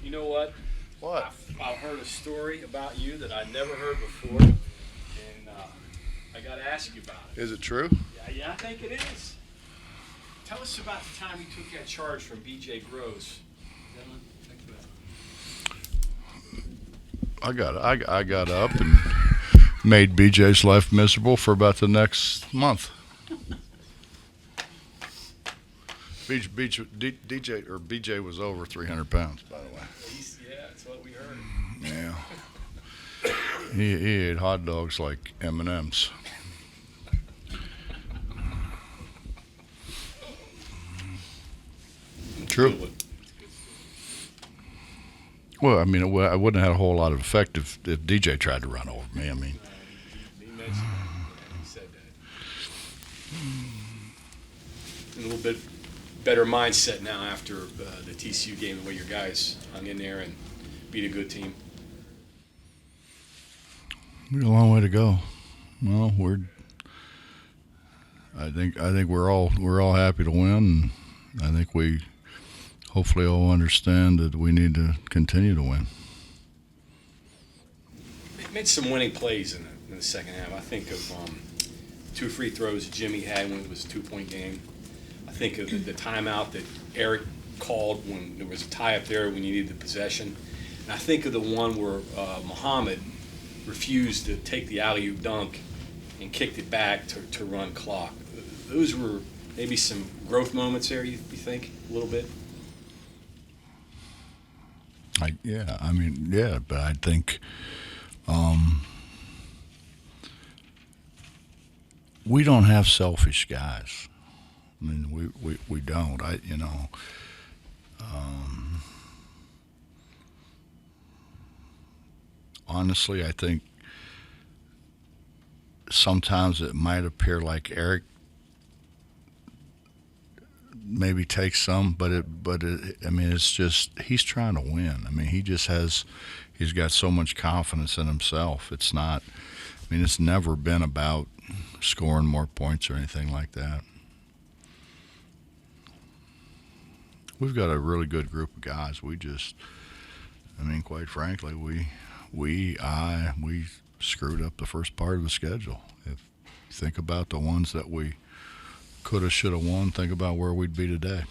You know what? What? I've heard a story about you that I never heard before, and I got to ask you about it. Is it true? Yeah, I think it is. Tell us about the time you took that charge from B.J. Groves. Gentlemen, thank you. I got up and made BJ's life miserable for about the next month. BJ was over 300 pounds, by the way. Yeah, that's what we heard. Yeah. He ate hot dogs like M&Ms. True. Well, I mean, I wouldn't have had a whole lot of effect if DJ tried to run over me. I mean, He mentioned that. He said that. A little bit better mindset now after the TCU game, the way your guys hung in there and beat a good team. we got a long way to go. Well, I think we're all happy to win, and I think we hopefully all understand that we need to continue to win. They made some winning plays in the second half. I think of 2 free throws Jimmy had when it was a 2-point game. I think of the timeout that Eric called when there was a tie up there when you needed the possession. And I think of the one where Muhammad refused to take the alley-oop dunk and kicked it back to run clock. Those were maybe some growth moments there, you think, a little bit? But I think we don't have selfish guys. I mean, we don't. Honestly, I think sometimes it might appear like Eric maybe takes some, but I mean, it's just he's trying to win. I mean, he's got so much confidence in himself. It's not. I mean, it's never been about scoring more points or anything like that. We've got a really good group of guys. Quite frankly, we screwed up the first part of the schedule. If you think about the ones that we could have, should have won, think about where we'd be today.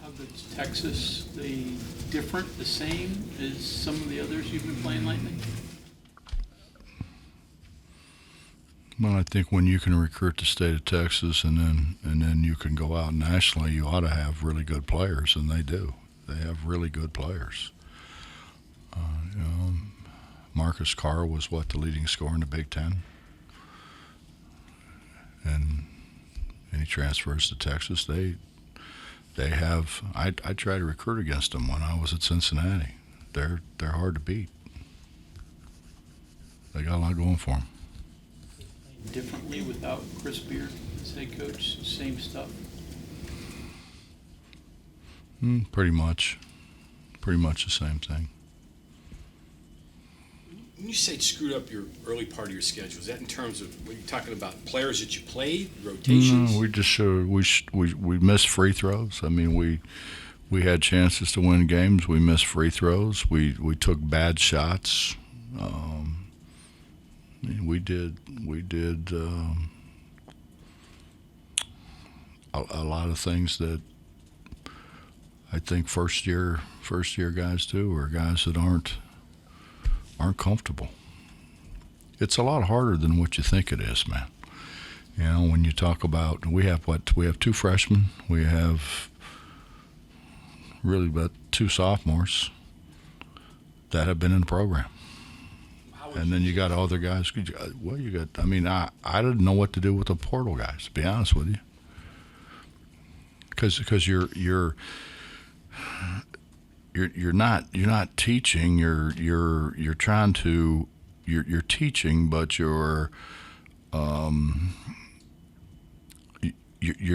Huggins, Texas, they different, the same as some of the others you've been playing lately? Well, I think when you can recruit the state of Texas and then you can go out nationally, you ought to have really good players, and they do. They have really good players. Marcus Carr was the leading scorer in the Big Ten, and he transfers to Texas. They have. I tried to recruit against them when I was at Cincinnati. They're hard to beat. They got a lot going for them. Differently without Chris Beard as head coach, same stuff? Pretty much the same thing. When you say screwed up your early part of your schedule, is that in terms of what you're talking about, players that you played, rotations? No, we just we missed free throws. I mean, we had chances to win games. We missed free throws. We took bad shots. We did a lot of things that I think first year guys do, or guys that aren't comfortable. It's a lot harder than what you think it is, man. When you talk about, we have 2 freshmen, we have really about 2 sophomores that have been in the program. And then you got other guys. I didn't know what to do with the portal guys, to be honest with you, because you're not teaching. You're trying to you're teaching, but you're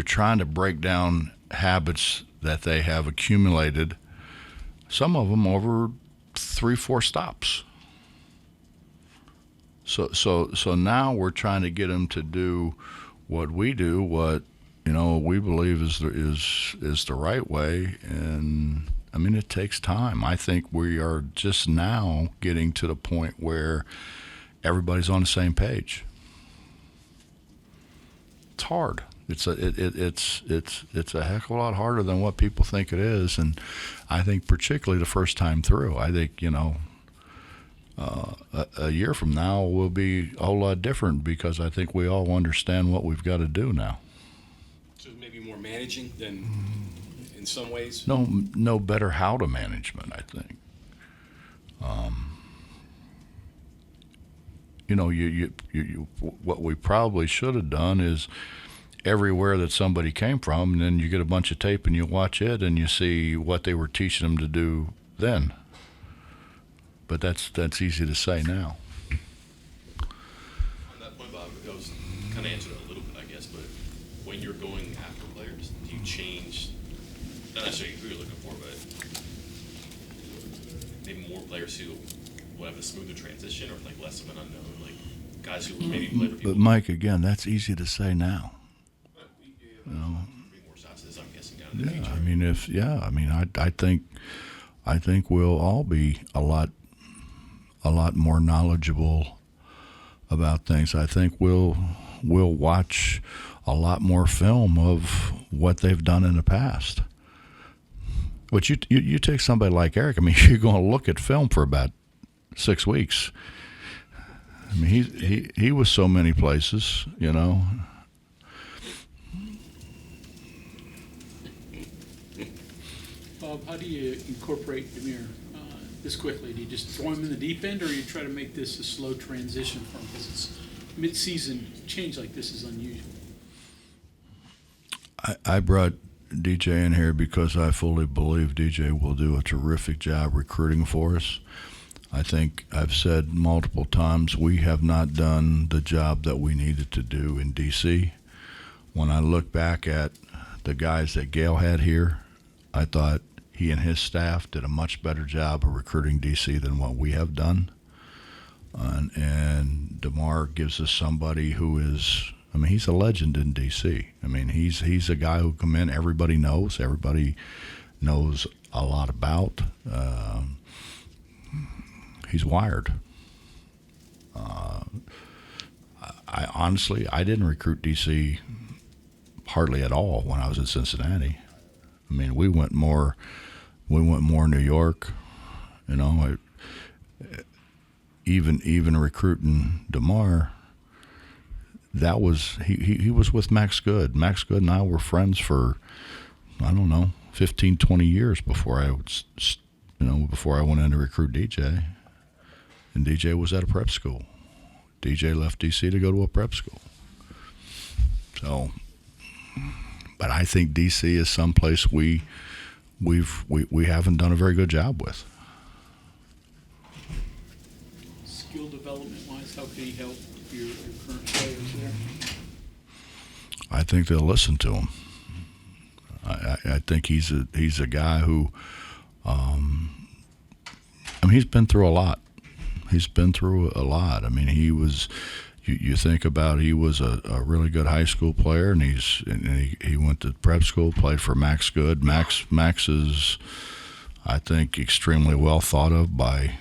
trying to break down habits that they have accumulated. Some of them over 3-4 stops. So now we're trying to get them to do what we do, what we believe is the right way, and I mean, it takes time. I think we are just now getting to the point where everybody's on the same page. It's hard. It's a heck of a lot harder than what people think it is, and I think particularly the first time through. I think a year from now will be a whole lot different because I think we all understand what we've got to do now. So maybe more managing than in some ways. No better how to management. I think. You what we probably should have done is everywhere that somebody came from, and then you get a bunch of tape and you watch it and you see what they were teaching them to do then. But that's easy to say now. On that point, Bob, I was kind of answered it a little bit, I guess, but when you're going after players, do you change, not necessarily who you're looking for, but maybe more players who will have a smoother transition or like less of an unknown, like guys who maybe played with people? But Mike, again, that's easy to say now. Bring more shots, I'm guessing, down in the future. I think we'll all be a lot more knowledgeable about things. I think we'll watch a lot more film of what they've done in the past. But you take somebody like Eric. I mean, you're going to look at film for about 6 weeks. I mean, he was so many places, Bob, how do you incorporate Demir this quickly? Do you just throw him in the deep end, or you try to make this a slow transition for him? Because it's mid-season change like this is unusual. I brought DJ in here because I fully believe DJ will do a terrific job recruiting for us. I think I've said multiple times we have not done the job that we needed to do in D.C. When I look back at the guys that Gail had here, I thought he and his staff did a much better job of recruiting D.C. than what we have done. And DeMar gives us somebody who is, I mean, he's a legend in D.C. I mean, he's a guy who come in, everybody knows a lot about. He's wired. I honestly didn't recruit DC hardly at all when I was in Cincinnati. I mean, we went more New York, even recruiting DeMar. That was he was with Max Good. Max Good and I were friends for 15, 20 years before I went in to recruit DJ. And DJ was at a prep school. DJ left DC to go to a prep school. So, but I think DC is someplace we haven't done a very good job with. Skill development-wise, how can he help your current players there? I think they'll listen to him. I think he's a guy who, he's been through a lot. I mean, he was. You think about he was a really good high school player, and he went to prep school, played for Max Good. Max is, I think, extremely well thought of by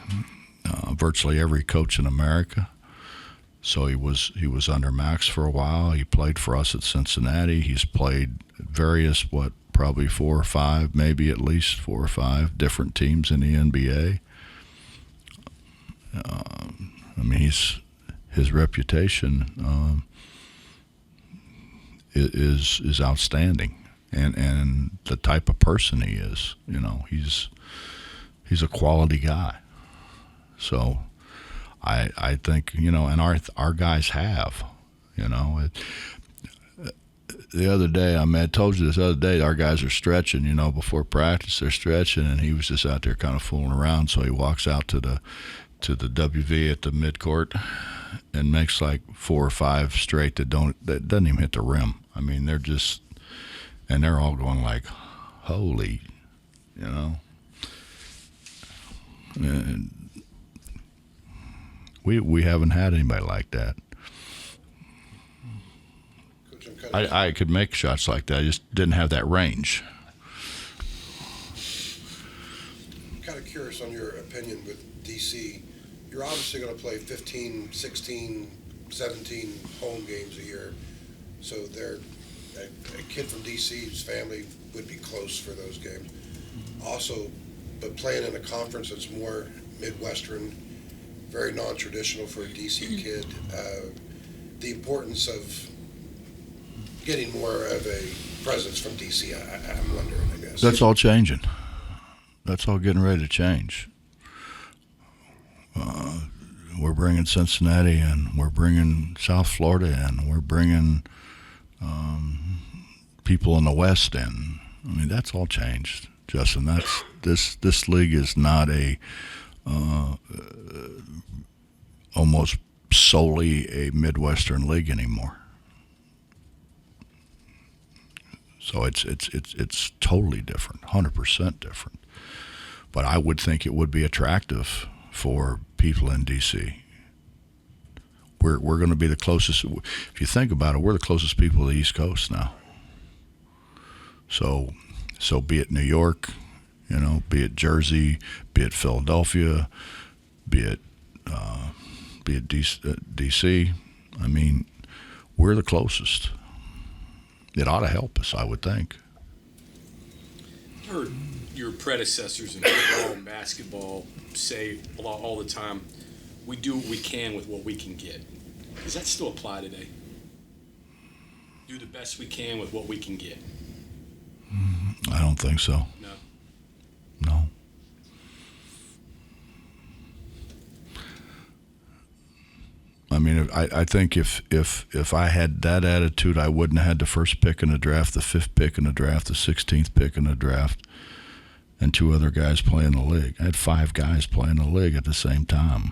virtually every coach in America. So he was under Max for a while. He played for us at Cincinnati. He's played various probably 4 or 5, maybe at least 4 or 5 different teams in the NBA. His reputation is outstanding, and the type of person he is, he's a quality guy. So I think and our guys have, the other day, I told you this other day, our guys are stretching, before practice they're stretching, and he was just out there kind of fooling around. So he walks out to the WV at the midcourt and makes like 4 or 5 straight that doesn't even hit the rim. I mean, they're all going like, holy, And we haven't had anybody like that. I could make shots like that. I just didn't have that range. kind of curious on your opinion with DC. You're obviously going to play 15, 16, 17 home games a year. So a kid from DC's family would be close for those games. Also, but playing in a conference that's more Midwestern, very non-traditional for a DC kid, the importance of getting more of a presence from DC, I'm wondering, I guess. That's all changing. That's all getting ready to change. We're bringing Cincinnati in. We're bringing South Florida in. We're bringing people in the West in. I mean, that's all changed, Justin. This league is not a almost solely a Midwestern league anymore. So it's totally different, 100% different. But I would think it would be attractive for people in DC. We're going to be the closest. If you think about it, we're the closest people to the East Coast now. So be it New York, be it Jersey, be it Philadelphia, be it DC. I mean, we're the closest. It ought to help us, I would think. Heard your predecessors in football and basketball say all the time, we do what we can with what we can get. Does that still apply today? Do the best we can with what we can get? I don't think so. No. I mean, I think if I had that attitude, I wouldn't have had the first pick in the draft, the fifth pick in the draft, the 16th pick in the draft, and two other guys playing the league. I had five guys playing the league at the same time.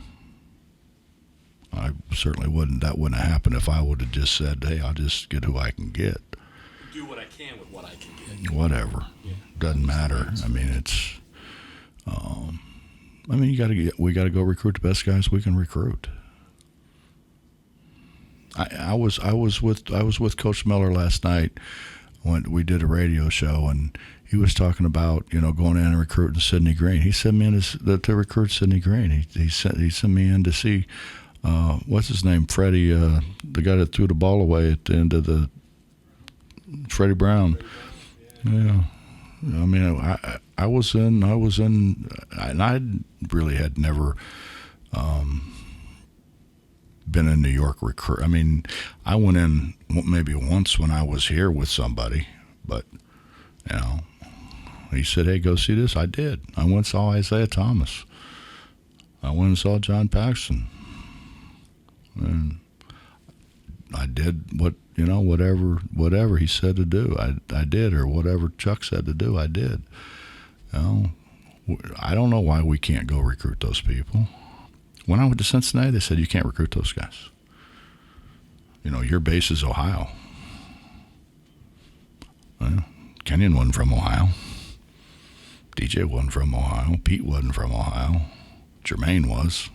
I certainly wouldn't. That wouldn't have happened if I would have just said, "Hey, I'll just get who I can get." Do what I can with what I can get. Whatever. Yeah. Doesn't matter. I mean, it's. We got to go recruit the best guys we can recruit. I was with Coach Miller last night when we did a radio show, and he was talking about going in and recruiting Sidney Green. He sent me in to recruit Sidney Green. He sent me in to see what's his name, Freddie, the guy that threw the ball away at the end of the Freddie Brown. Yeah. I mean, I was in, and I really had never been in New York recruit. I mean, I went in maybe once when I was here with somebody, but he said, "Hey, go see this." I did. I went and saw Isaiah Thomas. I went and saw John Paxson, and I did whatever he said to do. I did, or whatever Chuck said to do. I did. I don't know why we can't go recruit those people. When I went to Cincinnati, they said, you can't recruit those guys. Your base is Ohio. Well, Kenyon wasn't from Ohio. DJ wasn't from Ohio. Pete wasn't from Ohio. Jermaine was.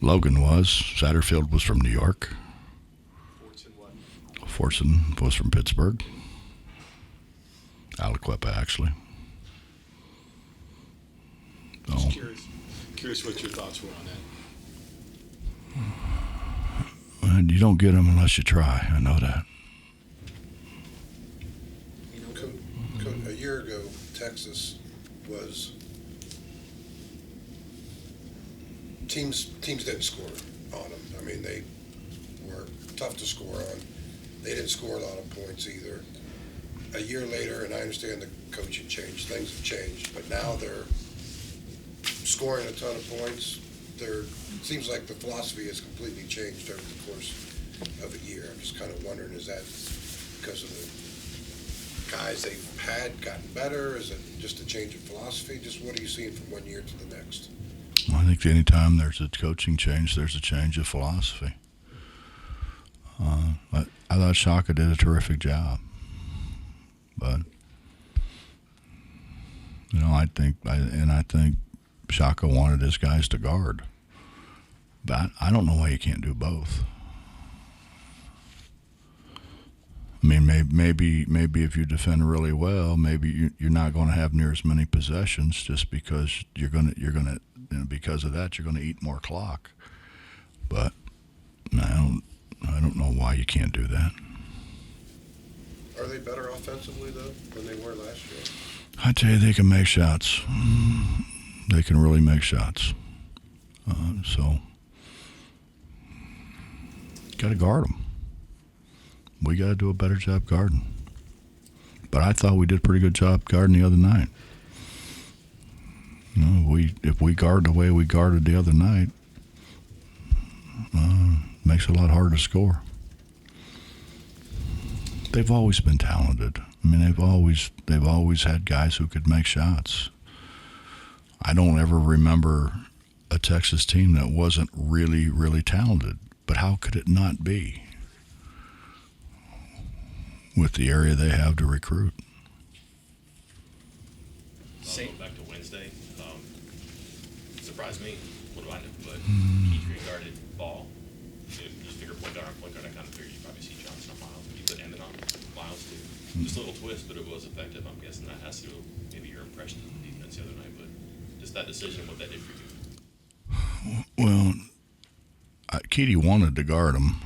Logan was. Satterfield was from New York. Fortson was from Pittsburgh. Aliquippa, actually. Just curious what your thoughts were on that. And you don't get them unless you try. I know that. A year ago, Texas was teams didn't score on them. I mean, they were tough to score on. They didn't score a lot of points either. A year later, and I understand the coaching changed, things have changed, but now they're scoring a ton of points. It seems like the philosophy has completely changed over the course of a year. I'm just kind of wondering, is that because of the guys they've had gotten better? Is it just a change of philosophy? Just what are you seeing from one year to the next? I think anytime there's a coaching change, there's a change of philosophy. I thought Shaka did a terrific job, but I think Shaka wanted his guys to guard, but I don't know why you can't do both. I mean, maybe if you defend really well, maybe you're not going to have near as many possessions just because because of that you're going to eat more clock. But I don't know why you can't do that. Are they better offensively, though, than they were last year? I tell you, they can make shots. They can really make shots. So, got to guard them. We got to do a better job guarding. But I thought we did a pretty good job guarding the other night. You know, if we guard the way we guarded the other night, makes it a lot harder to score. They've always been talented. I mean, they've always had guys who could make shots. I don't ever remember a Texas team that wasn't really, really talented. But how could it not be with the area they have to recruit? Going back to Wednesday, surprised me. What do I know? But Keith guarded Ball. You just figure point guard on point guard. I kind of figured you'd probably see Johnson on Miles. You put Emmett on Miles too. Just a little twist, but it was effective. I'm guessing that has to do with maybe your impression of the defense the other night. But just that decision, what that did for you. Well, Keedy wanted to guard him,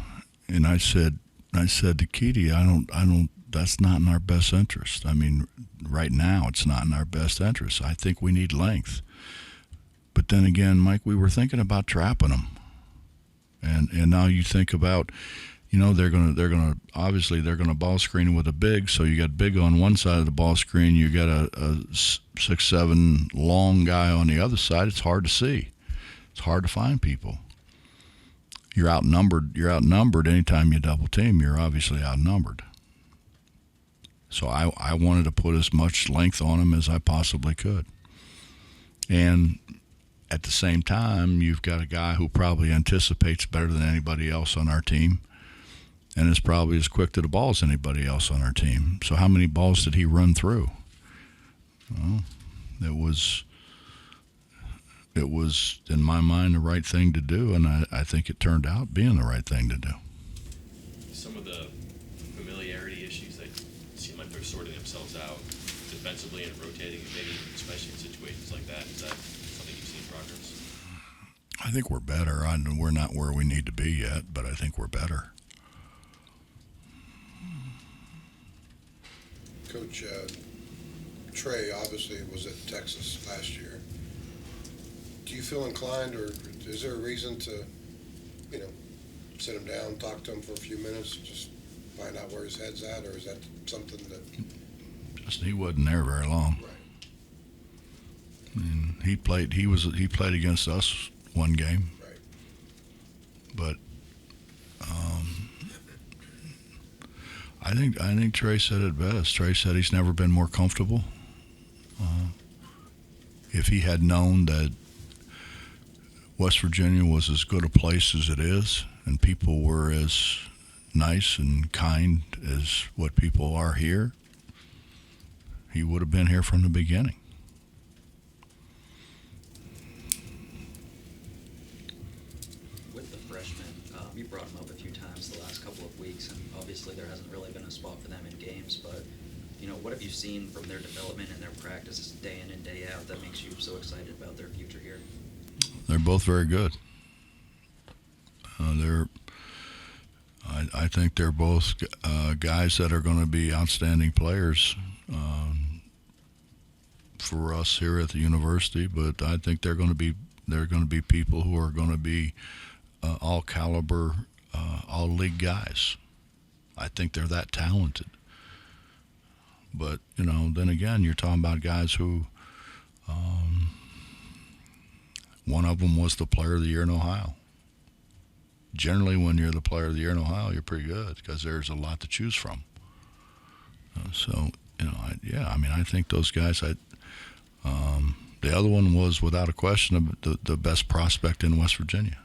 and I said to Keedy, I don't. That's not in our best interest. I mean, right now it's not in our best interest. I think we need length. But then again, Mike, we were thinking about trapping them, and now you think about, you know, they're gonna obviously they're gonna ball screen with a big. So you got big on one side of the ball screen, you got a 6'7" long guy on the other side. It's hard to see. It's hard to find people. You're outnumbered. Anytime you double team, you're obviously outnumbered. So I wanted to put as much length on him as I possibly could. And at the same time, you've got a guy who probably anticipates better than anybody else on our team and is probably as quick to the ball as anybody else on our team. So how many balls did he run through? Well, it was, in my mind, the right thing to do, and I think it turned out being the right thing to do. Some of the familiarity issues that seem like they're sorting themselves out defensively and rotating, maybe especially in situations like that, is that something you've seen progress? I think we're better. We're not where we need to be yet, but I think we're better. Coach, Trey obviously was at Texas last year. Do you feel inclined, or is there a reason to, sit him down, talk to him for a few minutes, just find out where his head's at, or is that something that... Just he wasn't there very long. Right. And he played against us one game. Right. But I think Trey said it best. Trey said he's never been more comfortable. If he had known that West Virginia was as good a place as it is, and people were as nice and kind as what people are here, he would have been here from the beginning. With the freshmen, you brought them up a few times the last couple of weeks, and obviously there hasn't really been a spot for them in games, but what have you seen from their development and their practices day in and day out that makes you so excited about their future here? They're both very good. I think they're both guys that are going to be outstanding players for us here at the university. But I think they're going to be people who are going to be all caliber, all league guys. I think they're that talented. But then again, you're talking about guys who. One of them was the player of the year in Ohio. Generally, when you're the player of the year in Ohio, you're pretty good because there's a lot to choose from. I think those guys. The other one was, without a question, the best prospect in West Virginia.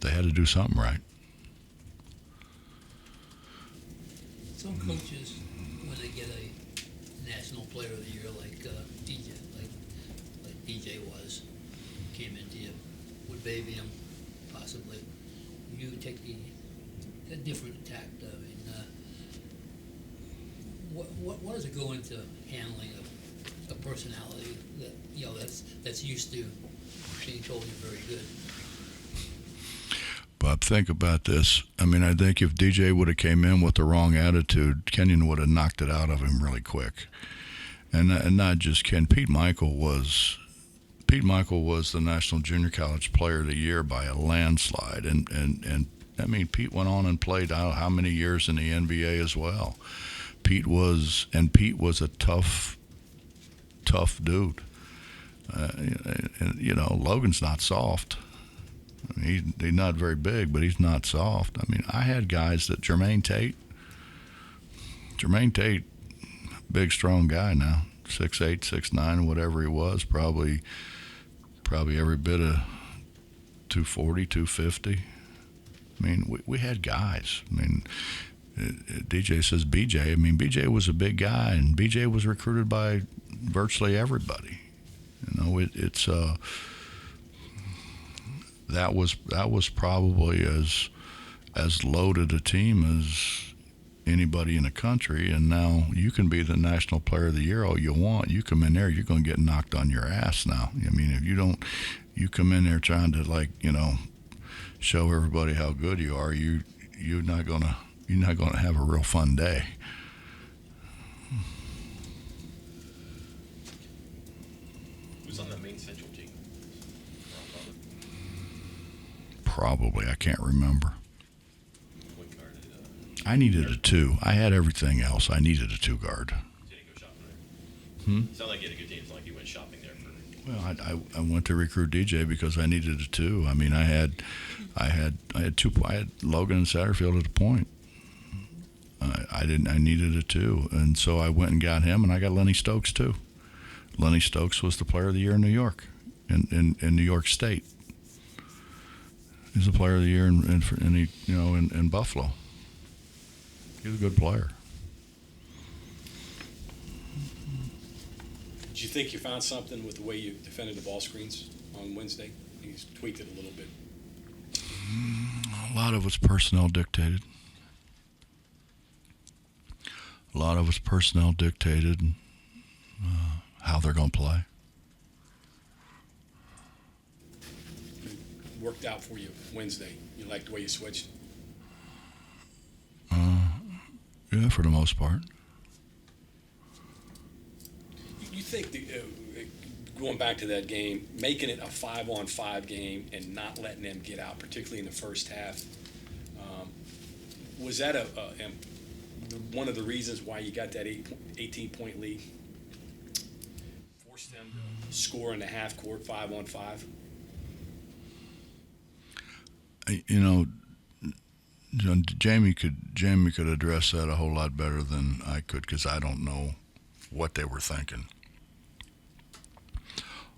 They had to do something right. Some coaches, when they get a national player of the year like DJ was, came into you, would baby him, possibly. You take a different tact. I mean, what does it go into handling a personality that that's used to being told you're very good? Bob, think about this. I mean, I think if DJ would have came in with the wrong attitude, Kenyon would have knocked it out of him really quick. And not just Ken. Pete Michael was the National Junior College Player of the Year by a landslide. And I mean, Pete went on and played out how many years in the NBA as well. Pete was a tough dude. And, you know, Logan's not soft. I mean, he's not very big, but he's not soft. I mean, I had guys that Jermaine Tate, big, strong guy now, 6'8", 6'9", whatever he was, probably every bit of 240, 250. I mean, we had guys. I mean, DJ says BJ. I mean, BJ was a big guy, and BJ was recruited by virtually everybody. You know, it's that was probably as loaded a team as anybody in the country, and now you can be the National Player of the Year all you want. You come in there, you're going to get knocked on your ass now. I mean, if you don't, you come in there trying to, like, you know, show everybody how good you are, you're not gonna have a real fun day. Who's on the main Central team? Probably, I can't remember. Point guard I needed a 2. I had everything else. I needed a 2 guard. Did he go shopping there? Hmm? Sound like you had a good team. It's not like you went shopping there for. Well, I went to recruit DJ because I needed a 2. I mean, I had 2. I had Logan and Satterfield at a point. I needed a 2, and so I went and got him, and I got Lenny Stokes too. Lenny Stokes was the Player of the Year in New York, in New York State. He's the Player of the Year in Buffalo. He was a good player. Did you think you found something with the way you defended the ball screens on Wednesday? He's tweaked it a little bit. A lot of it's personnel dictated. How they're going to play. It worked out for you Wednesday. You liked the way you switched? Yeah, for the most part. You think, going back to that game, making it a 5-on-5 game and not letting them get out, particularly in the first half, was that one of the reasons why you got that 18-point lead? Forced them to score in the half court 5-on-5? You know, Jamie could address that a whole lot better than I could, because I don't know what they were thinking.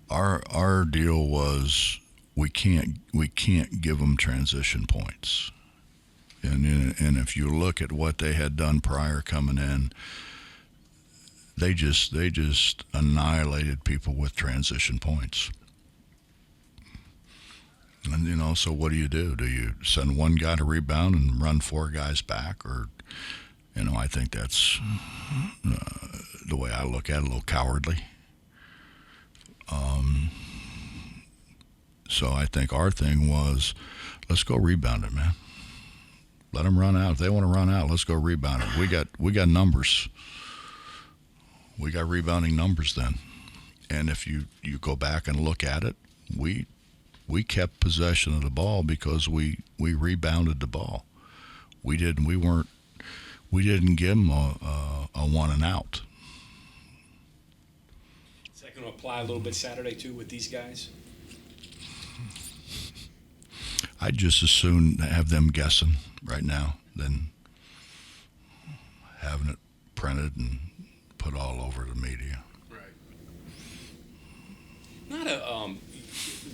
Our deal was we can't give them transition points, and if you look at what they had done prior coming in, they just annihilated people with transition points. And, you know, so what do? Do you send one guy to rebound and run 4 guys back? Or, you know, I think that's the way I look at it, a little cowardly. So I think our thing was, let's go rebound it, man. Let them run out. If they want to run out, let's go rebound it. We got numbers. We got rebounding numbers then. And if you go back and look at it, we kept possession of the ball because we rebounded the ball. We didn't give them a 1 and out. Is that going to apply a little bit Saturday too with these guys? I'd just as soon have them guessing right now than having it printed and put all over the media. Right. Not a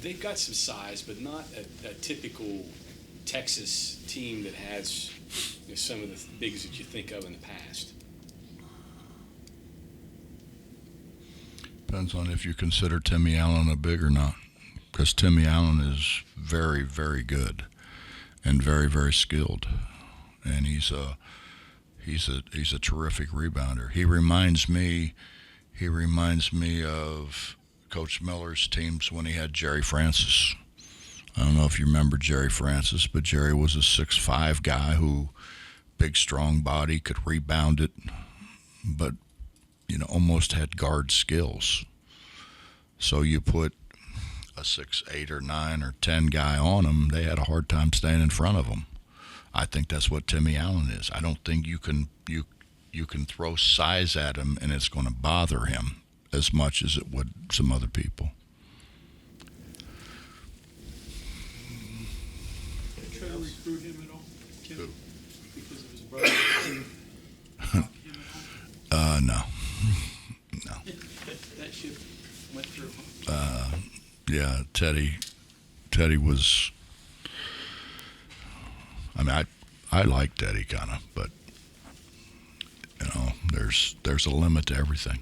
they've got some size, but not a typical Texas team that has, you know, some of the bigs that you think of in the past. Depends on if you consider Timmy Allen a big or not. because Timmy Allen is very, very good and very, very skilled, and he's a terrific rebounder. He reminds me of Coach Miller's teams when he had Jerry Francis. I don't know if you remember Jerry Francis, but Jerry was a 6'5" guy who, big, strong body, could rebound it, but almost had guard skills. So you put a 6, 8, or 9, or 10 guy on them, they had a hard time staying in front of them. I think that's what Timmy Allen is. I don't think you can throw size at him and it's going to bother him as much as it would some other people. Try to recruit him at all, Kim? Who? Because of his brother? Talk to him at all? No. That ship went through, Yeah, Teddy was. I mean, I like Teddy kind of, but there's a limit to everything.